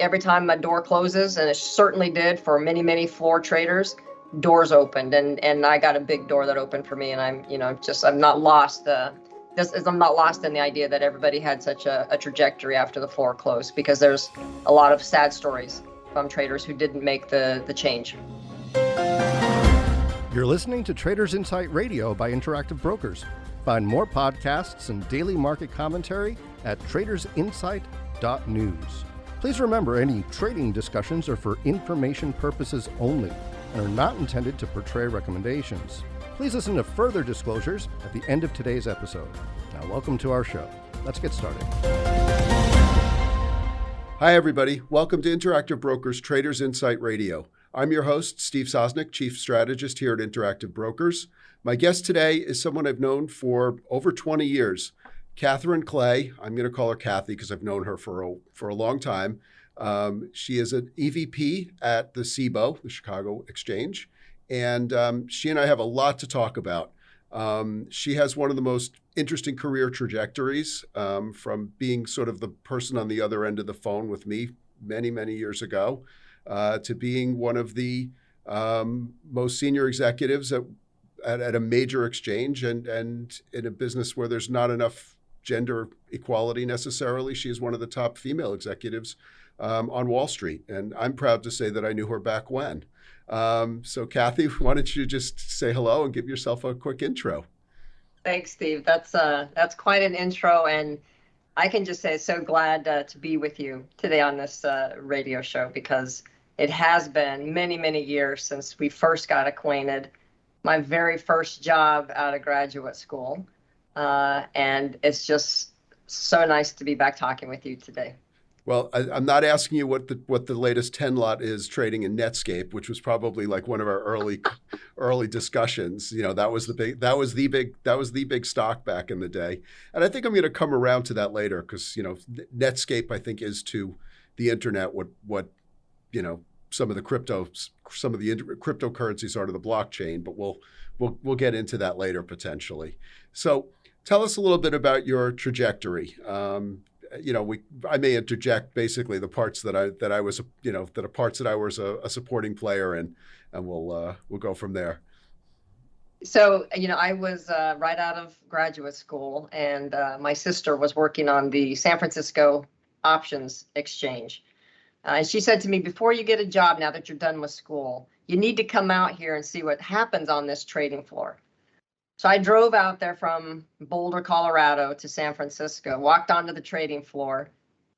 every time a door closes, and it certainly did for many, many floor traders, doors opened, and I got a big door that opened for me, and I'm not lost. I'm not lost in the idea that everybody had such a trajectory after the floor closed, because there's a lot of sad stories from traders who didn't make the change. You're listening to Traders Insight Radio by Interactive Brokers. Find more podcasts and daily market commentary at tradersinsight.news. Please remember, any trading discussions are for information purposes only and are not intended to portray recommendations. Please listen to further disclosures at the end of today's episode. Now, welcome to our show. Let's get started. Hi, everybody. Welcome to Interactive Brokers Traders Insight Radio. I'm your host, Steve Sosnick, Chief Strategist here at Interactive Brokers. My guest today is someone I've known for over 20 years, Catherine Clay. I'm going to call her Kathy because I've known her for a long time. She is an EVP at the CBOE, the Chicago Exchange, and she and I have a lot to talk about. She has one of the most interesting career trajectories, from being sort of the person on the other end of the phone with me many, many years ago, to being one of the most senior executives at a major exchange and in a business where there's not enough gender equality necessarily. She is one of the top female executives on Wall Street. And I'm proud to say that I knew her back when. So Kathy, why don't you just say hello and give yourself a quick intro? Thanks, Steve. That's quite an intro, and I can just say so glad to be with you today on this radio show, because it has been many, many years since we first got acquainted. My very first job out of graduate school, and it's just so nice to be back talking with you today. Well, I'm not asking you what the latest 10 lot is trading in Netscape, which was probably like one of our early discussions. You know, that was the big stock back in the day. And I think I'm going to come around to that later, because, you know, Netscape, I think, is to the internet what you know, some of the cryptocurrencies are to the blockchain, but we'll get into that later potentially. So tell us a little bit about your trajectory. You know, I may interject basically the parts that I was, you know, that are parts that I was a supporting player in, and we'll go from there. So, you know, I was right out of graduate school, and my sister was working on the San Francisco options exchange. And she said to me, before you get a job, now that you're done with school, you need to come out here and see what happens on this trading floor. So I drove out there from Boulder, Colorado to San Francisco, walked onto the trading floor,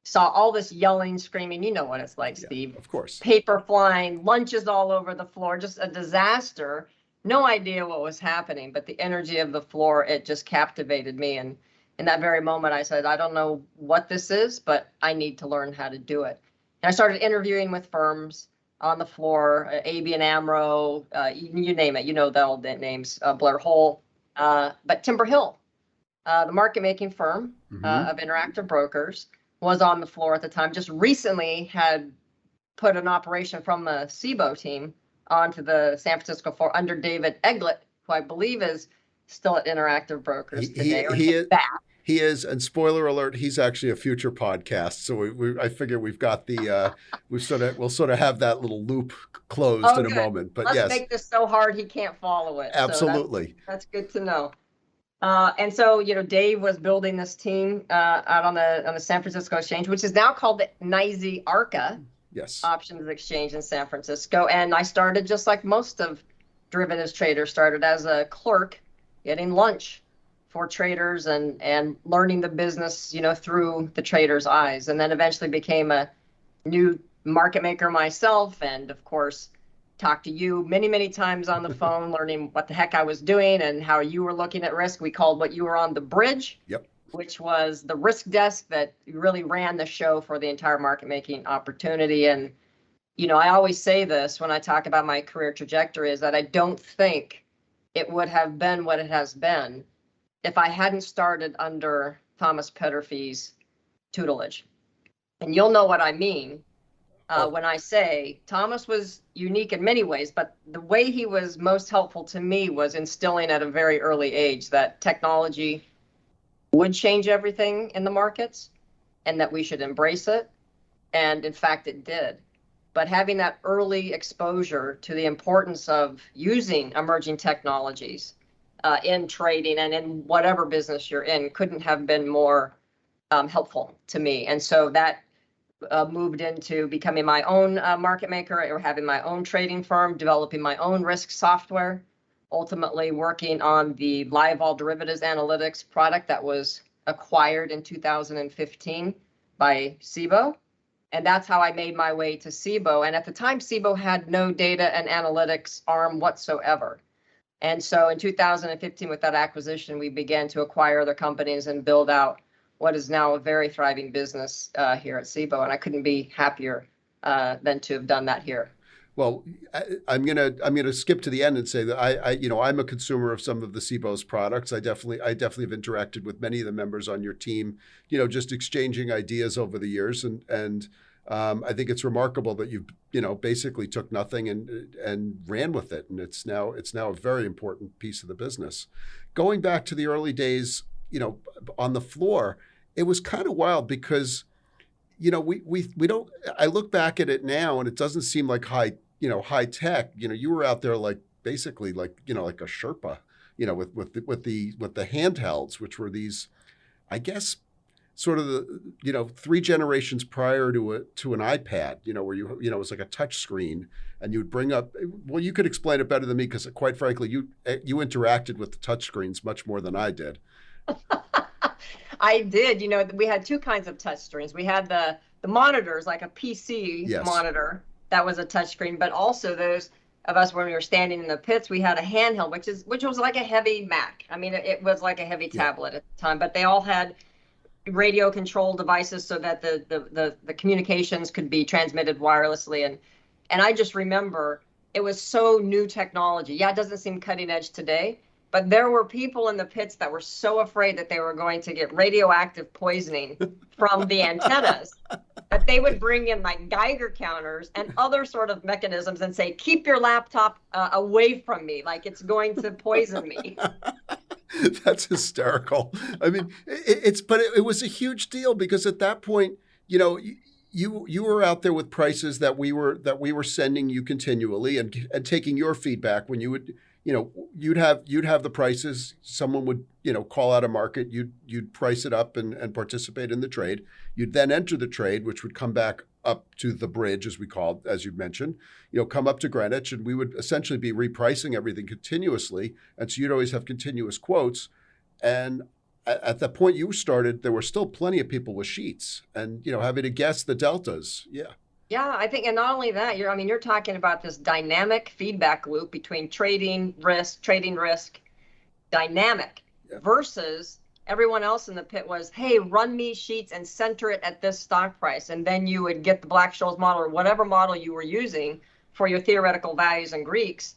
saw all this yelling, screaming. You know what it's like, Steve. Of course. Paper flying, lunches all over the floor, just a disaster. No idea what was happening, but the energy of the floor, it just captivated me. And in that very moment, I said, I don't know what this is, but I need to learn how to do it. And I started interviewing with firms on the floor, ABN AMRO, you name it, you know, all the names, Blair Hole. But Timber Hill, the market making firm of Interactive Brokers, was on the floor at the time. Just recently had put an operation from the Sibo team onto the San Francisco floor under David Eglett, who I believe is still at Interactive Brokers today. He is, and spoiler alert, he's actually a future podcast. So I figure we've got the we'll sort of have that little loop closed in a moment. But let's make this so hard he can't follow it. Absolutely, so that's good to know. And so, you know, Dave was building this team out on the San Francisco Exchange, which is now called the NYSE Arca Options Exchange in San Francisco. And I started just like most of derivatives traders, started as a clerk, getting lunch for traders and learning the business, you know, through the trader's eyes, and then eventually became a new market maker myself, and of course talked to you many, many times on the phone, learning what the heck I was doing and how you were looking at risk. We called what you were on the bridge, which was the risk desk that really ran the show for the entire market making opportunity. And, you know, I always say this when I talk about my career trajectory, is that I don't think it would have been what it has been if I hadn't started under Thomas Petterfy's tutelage. And you'll know what I mean when I say Thomas was unique in many ways, but the way he was most helpful to me was instilling at a very early age that technology would change everything in the markets and that we should embrace it, And in fact, it did. But having that early exposure to the importance of using emerging technologies in trading and in whatever business you're in couldn't have been more helpful to me. And so that moved into becoming my own market maker, or having my own trading firm, developing my own risk software, ultimately working on the live all derivatives analytics product that was acquired in 2015 by Sibo. And that's how I made my way to Sibo. And at the time, Sibo had no data and analytics arm whatsoever. And so in 2015, with that acquisition, we began to acquire other companies and build out what is now a very thriving business here at Sibo. And I couldn't be happier than to have done that here. Well, I'm gonna skip to the end and say that I'm a consumer of some of the Sibo's products. I definitely have interacted with many of the members on your team, just exchanging ideas over the years, and I think it's remarkable that you've basically took nothing and ran with it, and it's now a very important piece of the business. Going back to the early days, on the floor, it was kind of wild because we don't. I look back at it now, and it doesn't seem like high tech. You were out there basically like a Sherpa, with the handhelds, which were these, I guess, sort of the 3 generations prior to an iPad, where it was like a touch screen, and you would bring up. Well, you could explain it better than me, because quite frankly, you interacted with the touch screens much more than I did. I did. We had 2 kinds of touch screens. We had the monitors, like a PC monitor. That was a touchscreen, but also those of us when we were standing in the pits, we had a handheld, which was like a heavy Mac. I mean, it was like a heavy tablet at the time, but they all had radio control devices so that the communications could be transmitted wirelessly. And I just remember it was so new technology. Yeah, it doesn't seem cutting edge today, but there were people in the pits that were so afraid that they were going to get radioactive poisoning from the antennas that they would bring in like Geiger counters and other sort of mechanisms and say, keep your laptop away from me, like it's going to poison me. That's hysterical. I mean, it was a huge deal, because at that point, you were out there with prices that we were sending you continually, and taking your feedback when you would. You'd have the prices. Someone would, call out a market. You'd price it up and participate in the trade. You'd then enter the trade, which would come back up to the bridge, as we called, as you mentioned. Come up to Greenwich, and we would essentially be repricing everything continuously. And so you'd always have continuous quotes. And at the point you started, there were still plenty of people with sheets, and having to guess the deltas. Yeah. Yeah, I think, and not only that, you're talking about this dynamic feedback loop between trading risk, dynamic, versus everyone else in the pit was, hey, run me sheets and center it at this stock price. And then you would get the Black-Scholes model, or whatever model you were using for your theoretical values and Greeks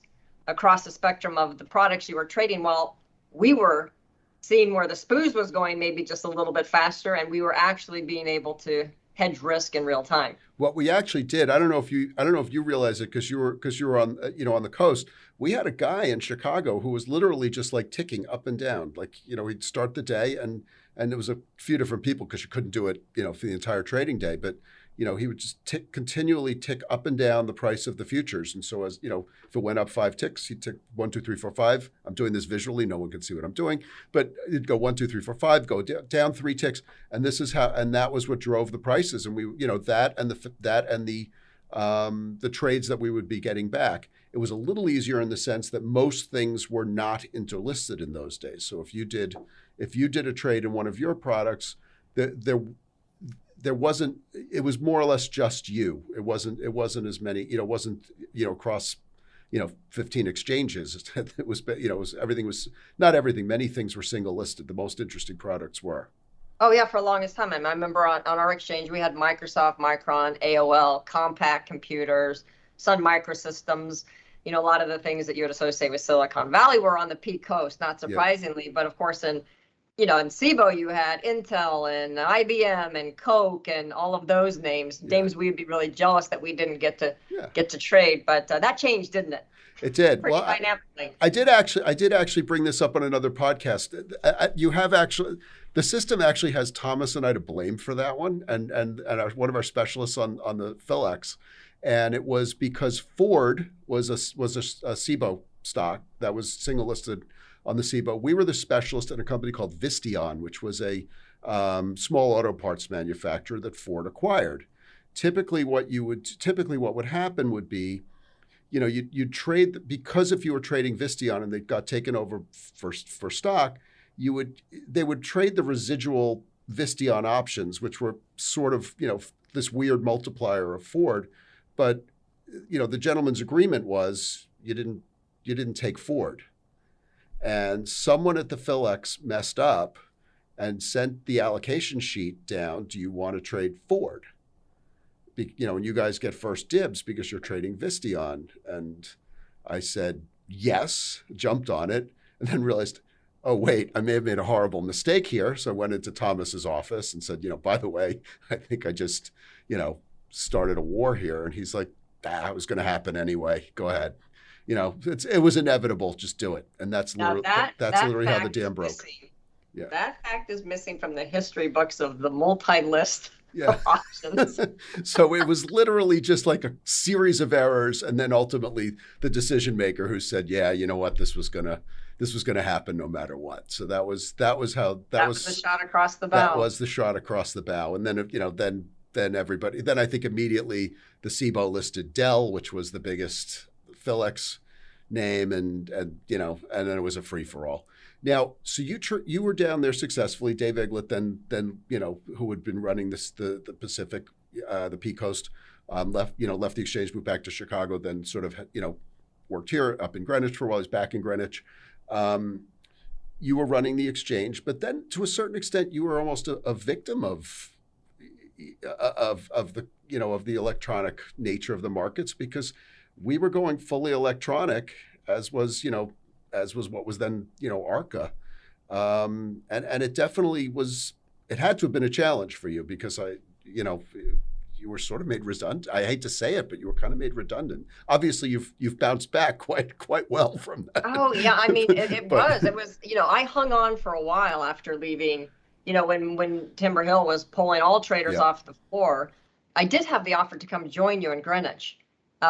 across the spectrum of the products you were trading, while we were seeing where the SPOOs was going maybe just a little bit faster, and we were actually being able to hedge risk in real time. What we actually did, I don't know if you realize it, because you were on on the coast. We had a guy in Chicago who was literally just like ticking up and down, like he'd start the day, and there was a few different people, because you couldn't do it for the entire trading day, but he would just continually tick up and down the price of the futures. And so, as if it went up 5 ticks, he'd tick 1, 2, 3, 4, 5. I'm doing this visually; no one can see what I'm doing, but it'd go 1, 2, 3, 4, 5, go down 3 ticks, and this is how. And that was what drove the prices. And we, that and the trades that we would be getting back. It was a little easier in the sense that most things were not interlisted in those days. So if you did a trade in one of your products, there wasn't. It was more or less just you. It wasn't as many. It wasn't across 15 exchanges. It was everything was not everything. Many things were single listed. The most interesting products were. Oh yeah, for the longest time. I remember on our exchange we had Microsoft, Micron, AOL, Compaq Computers, Sun Microsystems. A lot of the things that you would associate with Silicon Valley were on the Peak Coast, not surprisingly. Yep. But of course, in in Sibo you had Intel and IBM and Coke and all of those names. Names we'd be really jealous that we didn't get to trade, but that changed, didn't it? It did. Pretty Well, dynamically. I did actually bring this up on another podcast. The system actually has Thomas and I to blame for that one, and one of our specialists on the PhilX, and it was because Ford was a Sibo stock that was single listed on the Sibo. We were the specialist in a company called Visteon, which was a small auto parts manufacturer that Ford acquired. Typically, what would happen would be, you'd trade, because if you were trading Visteon and they got taken over for stock, they would trade the residual Visteon options, which were sort of, this weird multiplier of Ford. But, the gentleman's agreement was you didn't take Ford. And someone at the PhilX messed up and sent the allocation sheet down. Do you want to trade Ford? And you guys get first dibs because you're trading Visteon. And I said, yes, jumped on it, and then realized, oh, wait, I may have made a horrible mistake here. So I went into Thomas's office and said, by the way, I think I just, started a war here. And he's like, it was going to happen anyway. Go ahead. It was inevitable. Just do it. And that's literally how the dam broke. Yeah. That fact is missing from the history books of the multi-list of options. So it was literally just like a series of errors, and then ultimately the decision maker who said, "Yeah, you know what, this was gonna happen no matter what." So that was the shot across the bow. That was the shot across the bow, and then then everybody. Then I think immediately the Sibo listed Dell, which was the biggest PhilX name, and then it was a free for all. Now, so you were down there successfully. Dave Eglett, then who had been running the Pacific, the P Coast, left the exchange, moved back to Chicago, then sort of worked here up in Greenwich for a while. He's back in Greenwich. You were running the exchange, but then to a certain extent, you were almost a victim of the electronic nature of the markets, because we were going fully electronic, as was what was then ARCA, and it definitely was. It had to have been a challenge for you, because you were sort of made redundant. I hate to say it, but you were kind of made redundant. Obviously, you've bounced back quite well from that. Oh yeah, I mean it was. I hung on for a while after leaving. When Timber Hill was pulling all traders off the floor, I did have the offer to come join you in Greenwich.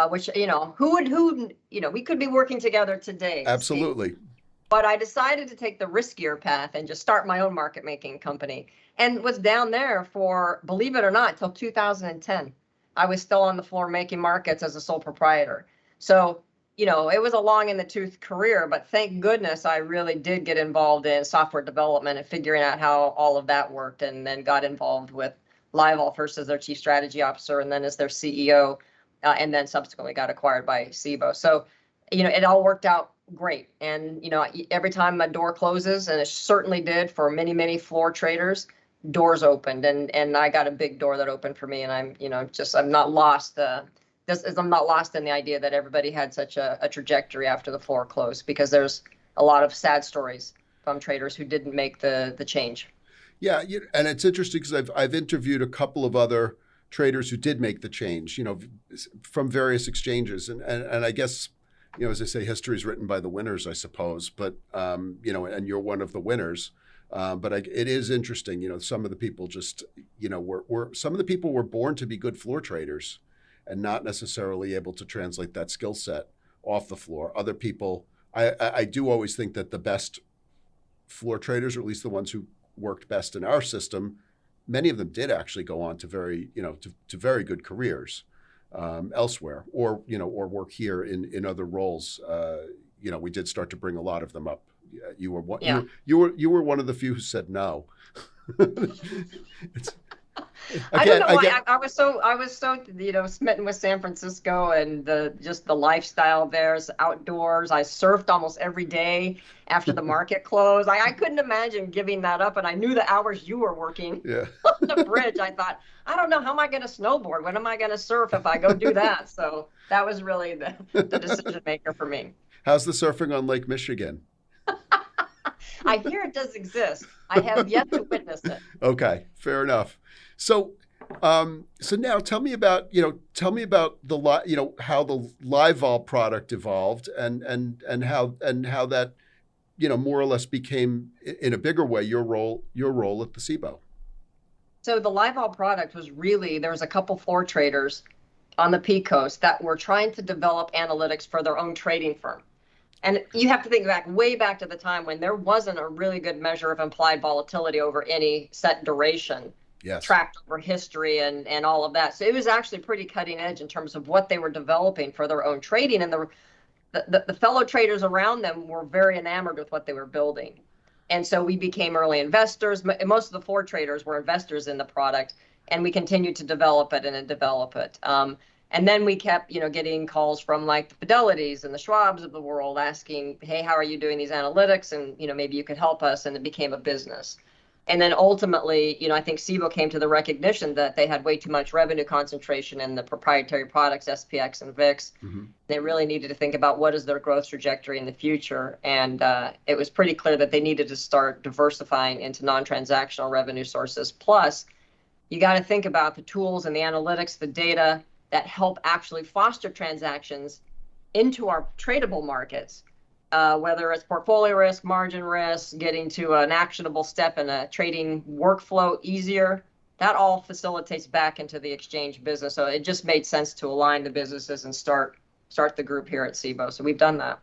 Which, we could be working together today. Absolutely. Steve. But I decided to take the riskier path and just start my own market making company, and was down there for, believe it or not, till 2010. I was still on the floor making markets as a sole proprietor. So, it was a long in the tooth career, but thank goodness I really did get involved in software development and figuring out how all of that worked, and then got involved with LiveAll first as their chief strategy officer and then as their CEO. And then subsequently got acquired by Sibo. So, it all worked out great. And, every time a door closes, and it certainly did for many, many floor traders, doors opened. And I got a big door that opened for me. And I'm not lost. I'm not lost in the idea that everybody had such a trajectory after the floor closed, because there's a lot of sad stories from traders who didn't make the change. Yeah. And it's interesting because I've interviewed a couple of other traders who did make the change, from various exchanges. And I guess, as I say, history is written by the winners, I suppose. But, and you're one of the winners. But it is interesting, some of the people just, some of the people were born to be good floor traders and not necessarily able to translate that skill set off the floor. Other people, I do always think that the best floor traders, or at least the ones who worked best in our system, many of them did actually go on to very good careers elsewhere, or work here in other roles. We did start to bring a lot of them up. You were one of the few who said no. I don't know why. I was so smitten with San Francisco and the lifestyle there's outdoors. I surfed almost every day after the market closed. I couldn't imagine giving that up, and I knew the hours you were working on the bridge. I thought, I don't know, how am I going to snowboard? When am I going to surf if I go do that? So that was really the decision maker for me. How's the surfing on Lake Michigan? I hear it does exist. I have yet to witness it. Okay, fair enough. So, so now tell me about the how the LiveVol product evolved and how that more or less became in a bigger way your role at the Sibo. So the LiveVol product was really, there was a couple floor traders on the P Coast that were trying to develop analytics for their own trading firm. And you have to think way back to the time when there wasn't a really good measure of implied volatility over any set duration, yes, tracked over history and all of that. So it was actually pretty cutting edge in terms of what they were developing for their own trading. And the fellow traders around them were very enamored with what they were building. And so we became early investors. Most of the floor traders were investors in the product, and we continued to develop it and develop it. And then we kept, getting calls from like the Fidelities and the Schwabs of the world asking, hey, how are you doing these analytics? And, maybe you could help us. And it became a business. And then ultimately, I think Sibo came to the recognition that they had way too much revenue concentration in the proprietary products, SPX and VIX. Mm-hmm. They really needed to think about what is their growth trajectory in the future. And it was pretty clear that they needed to start diversifying into non-transactional revenue sources. Plus, you got to think about the tools and the analytics, the data that help actually foster transactions into our tradable markets, whether it's portfolio risk, margin risk, getting to an actionable step in a trading workflow easier. That all facilitates back into the exchange business. So it just made sense to align the businesses and start the group here at Sibo. So we've done that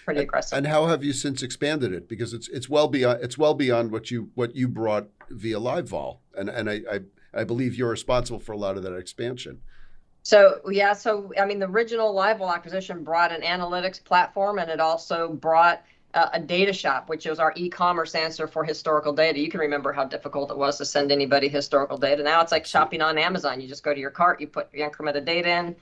pretty aggressively. And how have you since expanded it? Because it's well beyond what you brought via LiveVol, and I believe you're responsible for a lot of that expansion. So the original LiveVol acquisition brought an analytics platform, and it also brought a data shop, which is our e-commerce answer for historical data. You can remember how difficult it was to send anybody historical data. Now it's like shopping on Amazon. You just go to your cart, you put your increment of data in,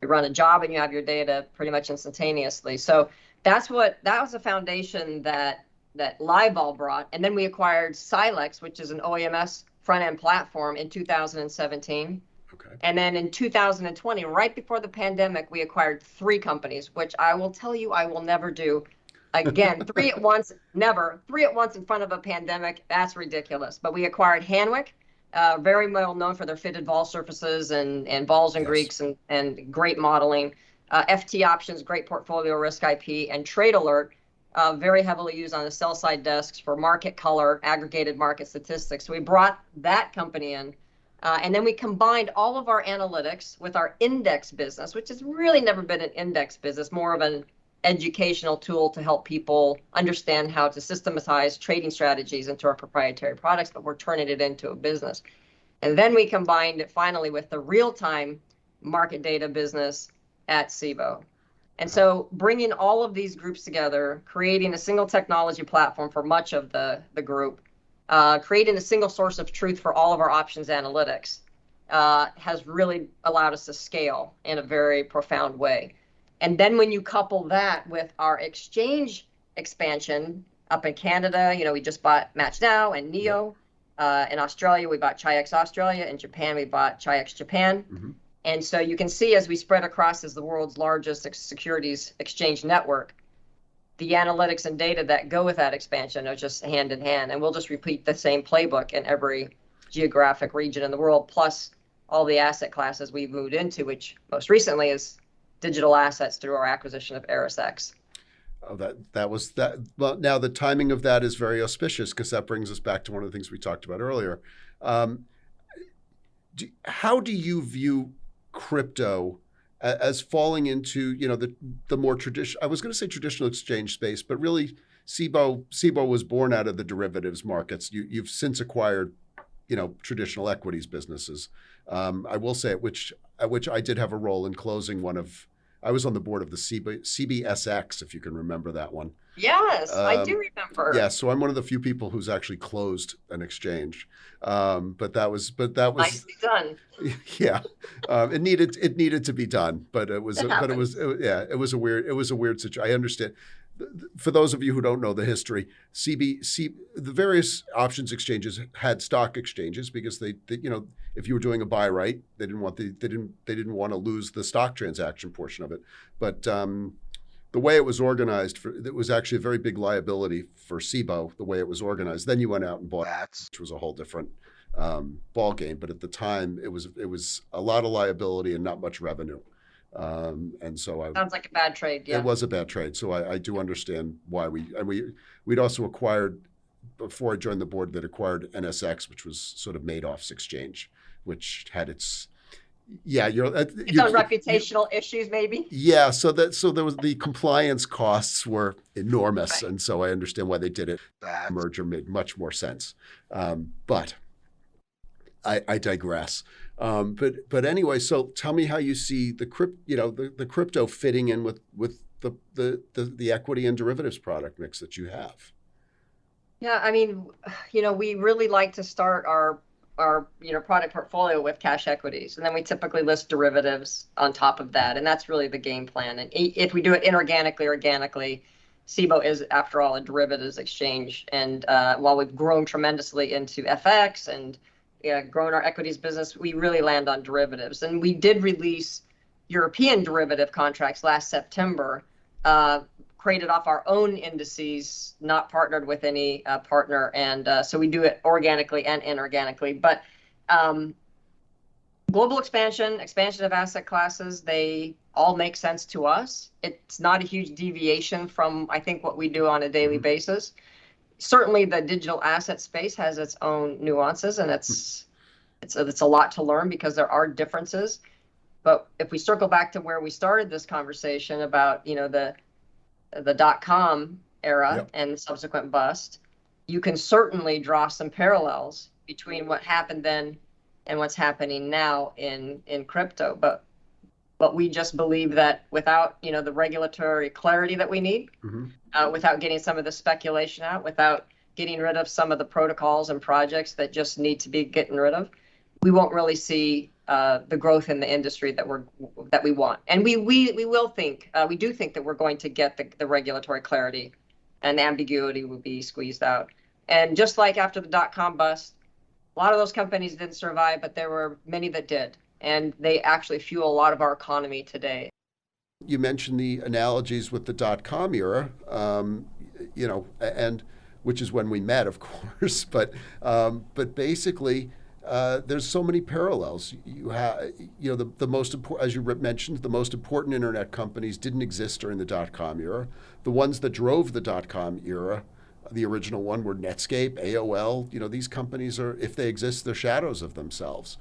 you run a job, and you have your data pretty much instantaneously. So that was the foundation that LiveVol brought. And then we acquired Silex, which is an OEMS front-end platform, in 2017. Okay. And then in 2020, right before the pandemic, we acquired 3 companies, which I will tell you I will never do again. 3 at once, never. 3 at once in front of a pandemic, that's ridiculous. But we acquired Hanwick, very well known for their fitted vol surfaces and vols and Greeks and great modeling. FT Options, great portfolio risk IP, and Trade Alert, very heavily used on the sell side desks for market color, aggregated market statistics. So we brought that company in. And then we combined all of our analytics with our index business, which has really never been an index business, more of an educational tool to help people understand how to systematize trading strategies into our proprietary products, but we're turning it into a business. And then we combined it finally with the real-time market data business at Sibo. And so bringing all of these groups together, creating a single technology platform for much of the group, creating a single source of truth for all of our options analytics has really allowed us to scale in a very profound way. And then when you couple that with our exchange expansion up in Canada, we just bought MatchNow and Neo. In Australia, we bought Chi-X Australia. In Japan, we bought Chi-X Japan. Mm-hmm. And so you can see as we spread across as the world's largest securities exchange network, the analytics and data that go with that expansion are just hand in hand. And we'll just repeat the same playbook in every geographic region in the world, plus all the asset classes we've moved into, which most recently is digital assets through our acquisition of ErisX. Oh, that was that. Well, now the timing of that is very auspicious because that brings us back to one of the things we talked about earlier. How do you view crypto as falling into the more traditional, I was going to say traditional exchange space, but really Sibo was born out of the derivatives markets. You've since acquired traditional equities businesses. I will say at which I did have a role in closing I was on the board of the CBSX, if you can remember that one. Yes, I do remember. Yeah, so I'm one of the few people who's actually closed an exchange. But that was nicely done. Yeah, it needed to be done, but it was a weird situation. I understand. For those of you who don't know the history, the various options exchanges had stock exchanges because they if you were doing a buy right, they didn't want to lose the stock transaction portion of it. But the way it was organized, it was actually a very big liability for Sibo, the way it was organized. Then you went out and bought that, which was a whole different ball game. But at the time, it was a lot of liability and not much revenue. And so sounds like a bad trade. Yeah, it was a bad trade. So I do understand why we'd also acquired, before I joined the board, that acquired NSX, which was sort of Madoff's exchange, which had its own reputational issues, maybe. Yeah, so there was the compliance costs were enormous, Right. And so I understand why they did it. That merger made much more sense, but I digress. But anyway, so tell me how you see the crypto fitting in with the equity and derivatives product mix that you have. Yeah, I mean, we really like to start our product portfolio with cash equities, and then we typically list derivatives on top of that, and that's really the game plan. And if we do it inorganically, organically, Sibo is, after all, a derivatives exchange. And while we've grown tremendously into FX and grown our equities business, we really land on derivatives. And we did release European derivative contracts last September, created off our own indices, not partnered with any partner. And so we do it organically and inorganically. But global expansion of asset classes, they all make sense to us. It's not a huge deviation from, I think, what we do on a daily basis. Certainly the digital asset space has its own nuances, and it's a lot to learn because there are differences. But if we circle back to where we started this conversation about, the .com era, yep, and the subsequent bust, you can certainly draw some parallels between what happened then and what's happening now in crypto. But we just believe that without, the regulatory clarity that we need, without getting some of the speculation out, without getting rid of some of the protocols and projects that just need to be getting rid of, we won't really see the growth in the industry that we want. And we do think that we're going to get the regulatory clarity, and the ambiguity will be squeezed out. And just like after the .com bust, a lot of those companies didn't survive, but there were many that did, and they actually fuel a lot of our economy today. You mentioned the analogies with the .com era, and which is when we met, of course, but basically, there's so many parallels. You have, the most important, as you mentioned, the most important internet companies didn't exist during the .com era. The ones that drove the .com era, the original one, were Netscape, AOL. These companies are, if they exist, they're shadows of themselves.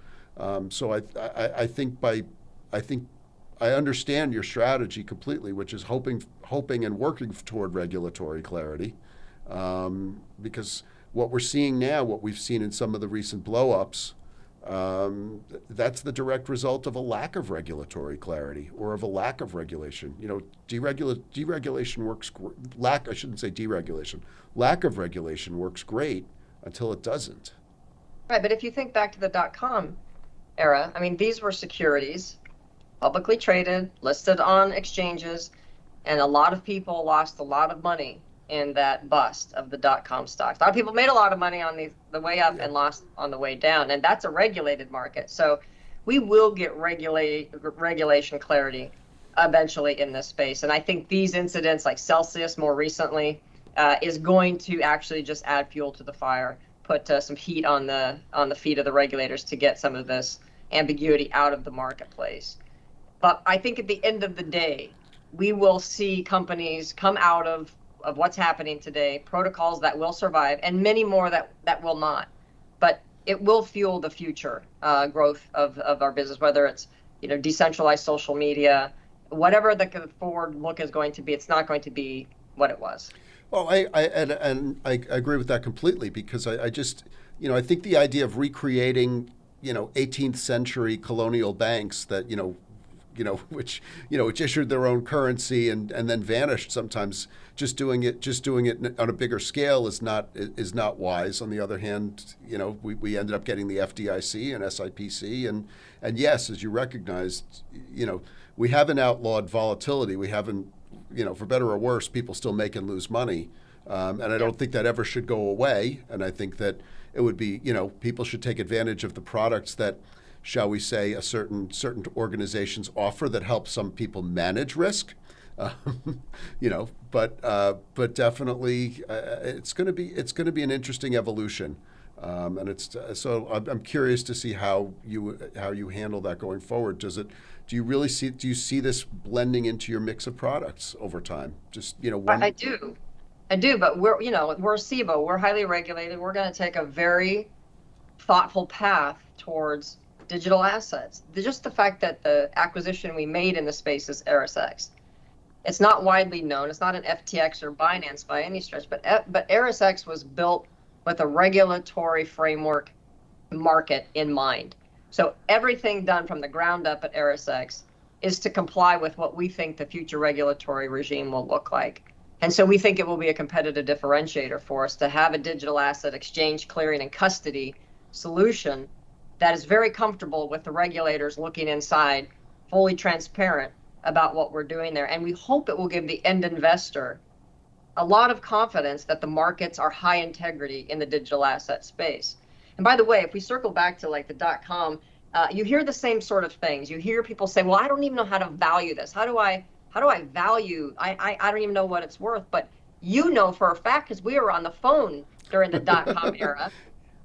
So I think I understand your strategy completely, which is hoping and working toward regulatory clarity, because what we're seeing now, what we've seen in some of the recent blow-ups, that's the direct result of a lack of regulatory clarity or of a lack of regulation. Deregulation works. Lack of regulation works great until it doesn't. Right, but if you think back to the .com era, I mean, these were securities, publicly traded, listed on exchanges, and a lot of people lost a lot of money in that bust of the .com stocks. A lot of people made a lot of money on the way up, yeah, and lost on the way down, and that's a regulated market. So we will get regulation clarity eventually in this space. And I think these incidents, like Celsius more recently, is going to actually just add fuel to the fire, put some heat on the feet of the regulators to get some of this ambiguity out of the marketplace. But I think at the end of the day, we will see companies come out of what's happening today, protocols that will survive, and many more that will not. But it will fuel the future growth of our business, whether it's decentralized social media, whatever the forward look is going to be. It's not going to be what it was. Well, I agree with that completely, because I just I think the idea of recreating 18th century colonial banks that which issued their own currency and then vanished sometimes. Just doing it on a bigger scale is not wise. On the other hand, we ended up getting the FDIC and SIPC, and yes, as you recognized, we haven't outlawed volatility. We haven't, for better or worse, people still make and lose money, and I don't think that ever should go away. And I think that it would be, people should take advantage of the products that, shall we say, certain organizations offer that help some people manage risk. But definitely it's going to be an interesting evolution. And so I'm curious to see how you handle that going forward. Do you see this blending into your mix of products over time? I do, but we're Sibo, we're highly regulated. We're going to take a very thoughtful path towards digital assets. Just the fact that the acquisition we made in the space is ErisX. It's not widely known. It's not an FTX or Binance by any stretch, but ErisX was built with a regulatory framework market in mind. So everything done from the ground up at ErisX is to comply with what we think the future regulatory regime will look like. And so we think it will be a competitive differentiator for us to have a digital asset exchange, clearing, and custody solution that is very comfortable with the regulators looking inside, fully transparent about what we're doing there. And we hope it will give the end investor a lot of confidence that the markets are high integrity in the digital asset space. And by the way, if we circle back to like the .com, you hear the same sort of things. You hear people say, well, I don't even know how to value this. How do I value, I don't even know what it's worth, but you know for a fact, because we were on the phone during the .com era,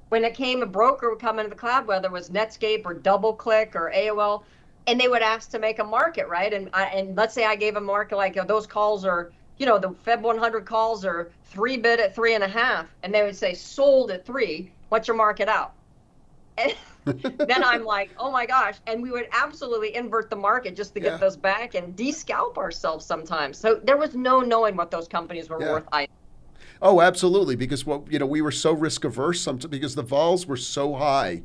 when a broker would come into the cloud, whether it was Netscape or DoubleClick or AOL, and they would ask to make a market, right? And let's say I gave a market like those calls are, the Feb 100 calls are 3 bid at 3.5, and they would say sold at 3. What's your market out? And then I'm like, oh my gosh. And we would absolutely invert the market just to get those back and de-scalp ourselves sometimes. So there was no knowing what those companies were worth either. Oh, absolutely. Because we were so risk averse because the vols were so high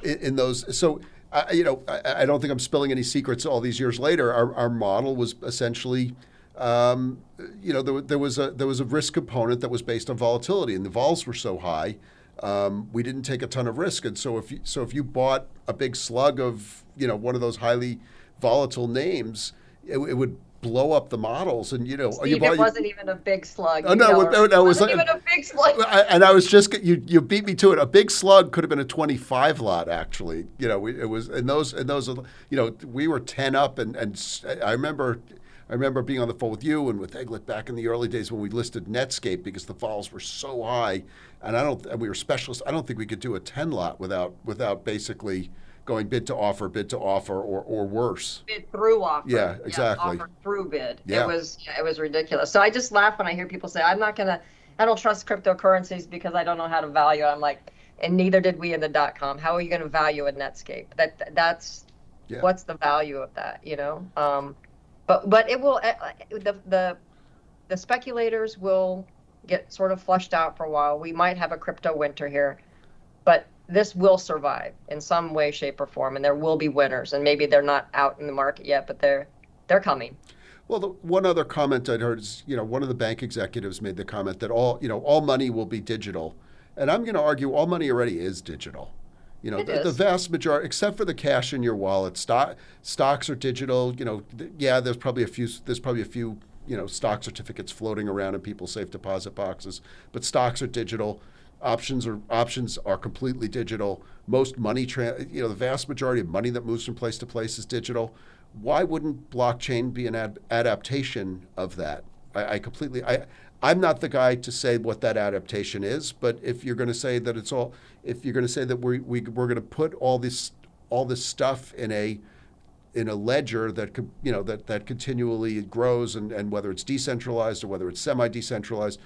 in those. So, I don't think I'm spilling any secrets all these years later. Our model was essentially, there was a risk component that was based on volatility, and the vols were so high. We didn't take a ton of risk, and so if you bought a big slug of one of those highly volatile names, it would blow up the models. And Steve, it wasn't even a big slug. Oh no, it wasn't even a big slug. And I was just you beat me to it. A big slug could have been a 25 lot actually. It was and those we were 10 up, and I remember being on the phone with you and with Eglet back in the early days when we listed Netscape because the vols were so high, and we were specialists. I don't think we could do a 10 lot without basically going bid to offer, or worse. Bid through offer. Yeah, exactly. Offer through bid. Yeah. It was ridiculous. So I just laugh when I hear people say, I don't trust cryptocurrencies because I don't know how to value it. I'm like, and neither did we in the .com. How are you going to value a Netscape? That's what's the value of that, But it will, the speculators will get sort of flushed out for a while. We might have a crypto winter here, but this will survive in some way, shape, or form, and there will be winners. And maybe they're not out in the market yet, but they're coming. Well, one other comment I'd heard is, one of the bank executives made the comment that all money will be digital, and I'm going to argue all money already is digital. The vast majority, except for the cash in your wallet, stocks are digital. There's probably a few stock certificates floating around in people's safe deposit boxes, but stocks are digital. Options are completely digital. Most money, the vast majority of money that moves from place to place is digital. Why wouldn't blockchain be an adaptation of that? I'm not the guy to say what that adaptation is, but if you're going to say that if you're going to say that we're going to put all this stuff in a ledger that could, that continually grows, and whether it's decentralized or whether it's semi-decentralized,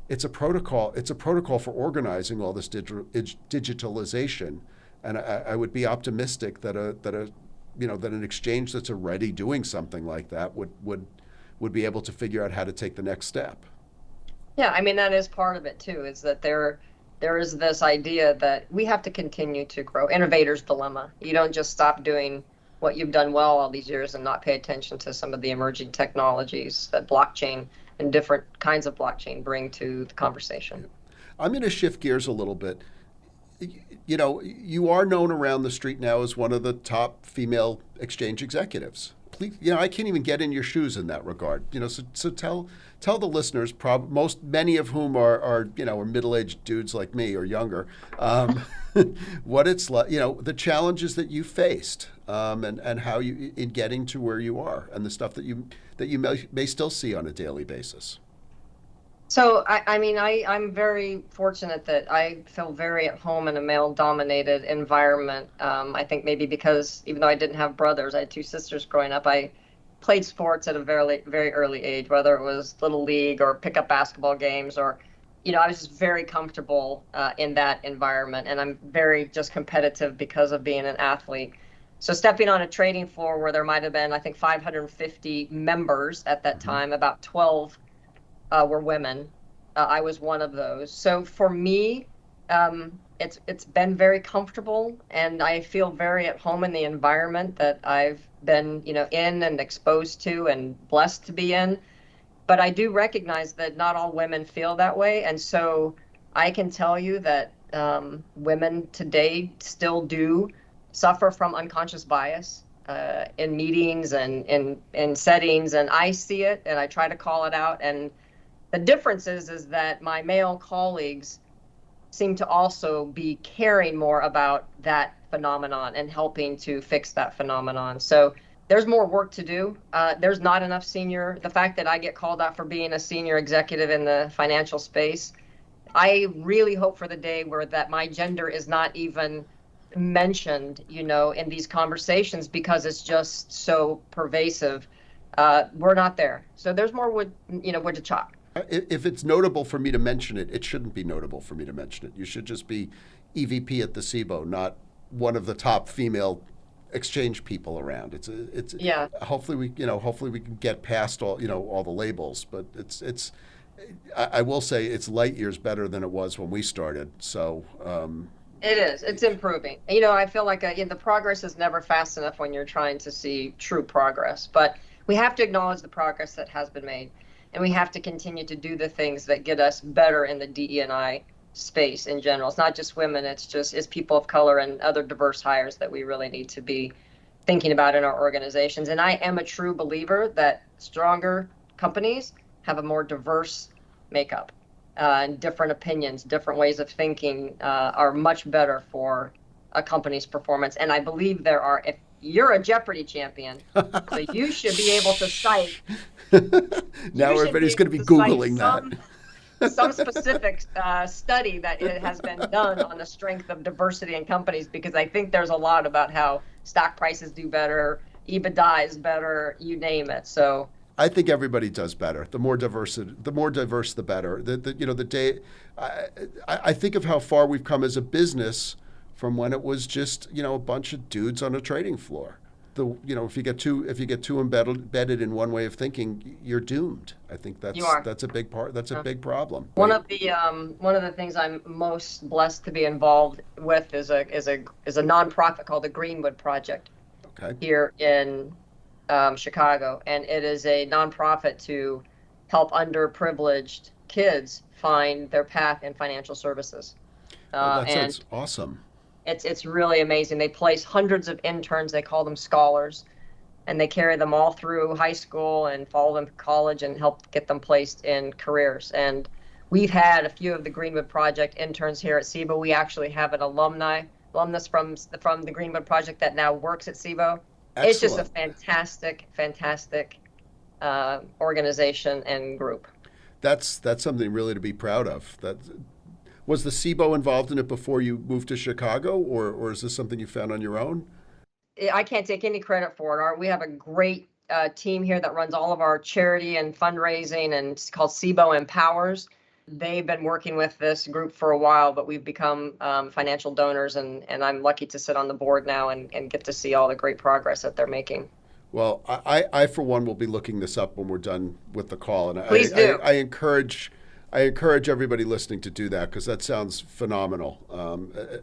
it's a protocol. It's a protocol for organizing all this digitalization, and I would be optimistic that an exchange that's already doing something like that would be able to figure out how to take the next step. Yeah, I mean, that is part of it too, is that there is this idea that we have to continue to grow. Innovator's dilemma. You don't just stop doing what you've done well all these years and not pay attention to some of the emerging technologies that blockchain and different kinds of blockchain bring to the conversation. I'm going to shift gears a little bit. You are known around the street now as one of the top female exchange executives. please, I can't even get in your shoes in that regard. So tell the listeners, many of whom are middle-aged dudes like me or younger, what it's like, the challenges that you faced, and how you in getting to where you are, and the stuff that you may still see on a daily basis. So, I'm very fortunate that I feel very at home in a male-dominated environment. I think maybe because even though I didn't have brothers, I had two sisters growing up, I played sports at a very, very early age, whether it was Little League or pickup basketball games, or, I was just very comfortable in that environment. And I'm very just competitive because of being an athlete. So stepping on a trading floor where there might have been, I think, 550 members at that time, about 12 were women. I was one of those. So for me, it's been very comfortable, and I feel very at home in the environment that I've been, in and exposed to and blessed to be in. But I do recognize that not all women feel that way, and so I can tell you that women today still do suffer from unconscious bias in meetings and in settings, and I see it and I try to call it out. And the difference is that my male colleagues seem to also be caring more about that phenomenon and helping to fix that phenomenon. So there's more work to do. There's not enough the fact that I get called out for being a senior executive in the financial space, I really hope for the day where that my gender is not even mentioned, in these conversations, because it's just so pervasive. We're not there. So there's more wood to chop. If it's notable for me to mention it, it shouldn't be notable for me to mention it. You should just be EVP at the Sibo, not one of the top female exchange people around. It's yeah. Hopefully we can get past all the labels, but I will say it's light years better than it was when we started. So it is. It's improving. I feel like the progress is never fast enough when you're trying to see true progress, but we have to acknowledge the progress that has been made. And we have to continue to do the things that get us better in the DE&I space in general. It's not just women, it's people of color and other diverse hires that we really need to be thinking about in our organizations. And I am a true believer that stronger companies have a more diverse makeup, and different opinions, different ways of thinking are much better for a company's performance. And I believe if you're a Jeopardy champion, so you should be able to cite. Now everybody's going to be Googling that. Some specific study that it has been done on the strength of diversity in companies, because I think there's a lot about how stock prices do better, EBITDA is better, you name it. So I think everybody does better. The more diverse, the better. I think of how far we've come as a business from when it was just a bunch of dudes on a trading floor. If you get too embedded in one way of thinking, you're doomed. I think that's a big part. That's a big problem. One of the ththings I'm most blessed to be involved with is a nonprofit called the Greenwood Project. Okay. Here in Chicago, and it is a nonprofit to help underprivileged kids find their path in financial services. That sounds awesome. It's really amazing. They place hundreds of interns, they call them scholars, and they carry them all through high school and follow them to college and help get them placed in careers. And we've had a few of the Greenwood Project interns here at Sibo. We actually have an alumnus from the Greenwood Project that now works at Sibo. Excellent. It's just a fantastic organization and group. That's something really to be proud of. Was the Sibo involved in it before you moved to Chicago, or is this something you found on your own? I can't take any credit for it. We have a great team here that runs all of our charity and fundraising, and it's called Sibo Empowers. They've been working with this group for a while, but we've become financial donors, and I'm lucky to sit on the board now and get to see all the great progress that they're making. Well, I for one will be looking this up when we're done with the call, and Please do. I encourage everybody listening to do that, because that sounds phenomenal.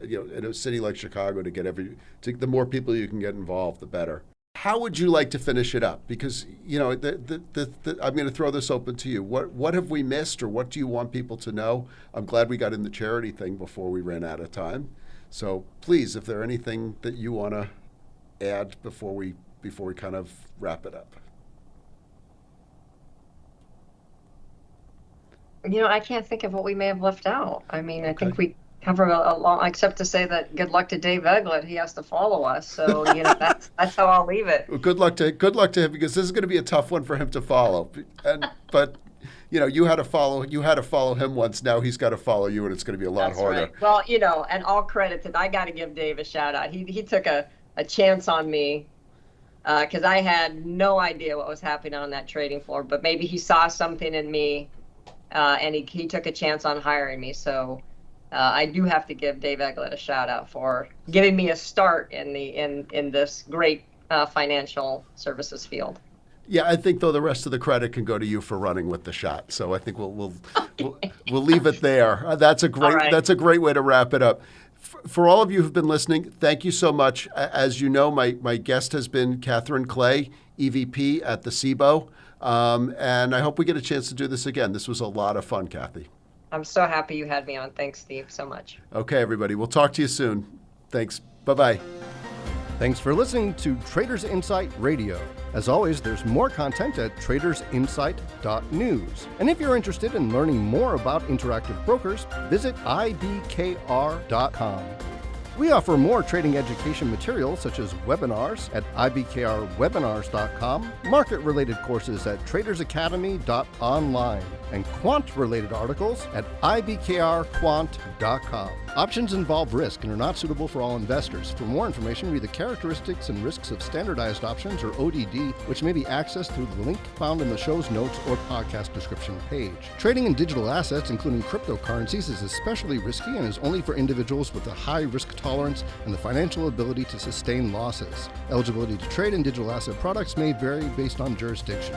In a city like Chicago, the more people you can get involved, the better. How would you like to finish it up? Because I'm going to throw this open to you. What have we missed, or what do you want people to know? I'm glad we got in the charity thing before we ran out of time. So please, if there's anything that you want to add before we before we kind of wrap it up? I can't think of what we may have left out. I mean, I think we cover a long, except to say that good luck to Dave Eglett. He has to follow us. So, that's how I'll leave it. Well, good luck to him, because this is going to be a tough one for him to follow. But you had to follow him once. Now he's got to follow you, and it's going to be a lot harder. Right. Well, and all credit to, I got to give Dave a shout out. He took a chance on me, because I had no idea what was happening on that trading floor, but maybe he saw something in me, and he took a chance on hiring me. So I do have to give Dave Eglett a shout out for giving me a start in this great financial services field. Yeah, I think, though, the rest of the credit can go to you for running with the shot. So I think we'll leave it there. That's a great way to wrap it up. For all of you who've been listening, thank you so much. As you know, my guest has been Catherine Clay, EVP at the Sibo, and I hope we get a chance to do this again. This was a lot of fun, Kathy. I'm so happy you had me on. Thanks, Steve, so much. Okay, everybody. We'll talk to you soon. Thanks. Bye-bye. Thanks for listening to Traders Insight Radio. As always, there's more content at tradersinsight.news. And if you're interested in learning more about interactive brokers, visit IBKR.com. We offer more trading education materials such as webinars at ibkrwebinars.com, market-related courses at tradersacademy.online, and quant-related articles at ibkrquant.com. Options involve risk and are not suitable for all investors. For more information, read the characteristics and risks of standardized options, or ODD, which may be accessed through the link found in the show's notes or podcast description page. Trading in digital assets, including cryptocurrencies, is especially risky and is only for individuals with a high risk tolerance and the financial ability to sustain losses. Eligibility to trade in digital asset products may vary based on jurisdiction.